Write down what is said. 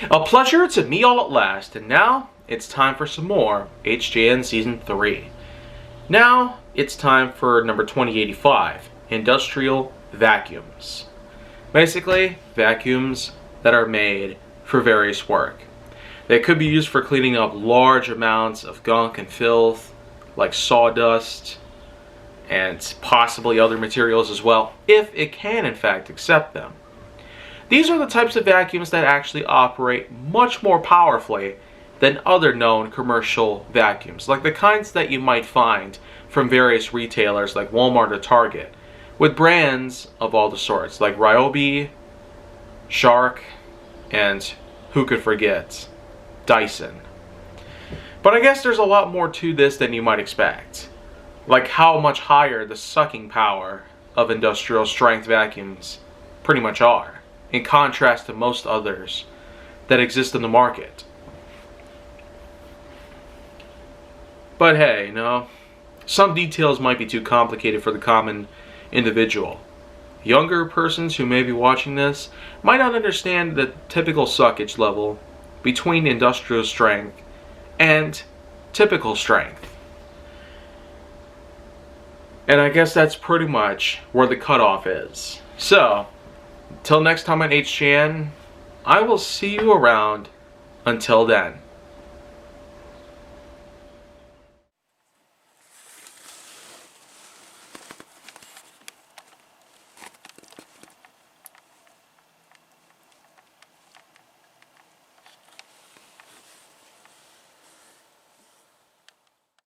A pleasure to meet all at last, and now it's time for some more HJN Season 3. Now it's time for number 2085, Industrial Vacuums. Basically, vacuums that are made for various work. They could be used for cleaning up large amounts of gunk and filth, like sawdust, and possibly other materials as well, if it can in fact accept them. These are the types of vacuums that actually operate much more powerfully than other known commercial vacuums, like the kinds that you might find from various retailers like Walmart or Target, with brands of all the sorts, like Ryobi, Shark, and who could forget, Dyson. But I guess there's a lot more to this than you might expect, like how much higher the sucking power of industrial strength vacuums pretty much are, in contrast to most others that exist in the market. But hey, no, some details might be too complicated for the common individual. Younger persons who may be watching this might not understand the typical suckage level between industrial strength and typical strength. And I guess that's pretty much where the cutoff is. So, till next time on HJN, I will see you around. Until then.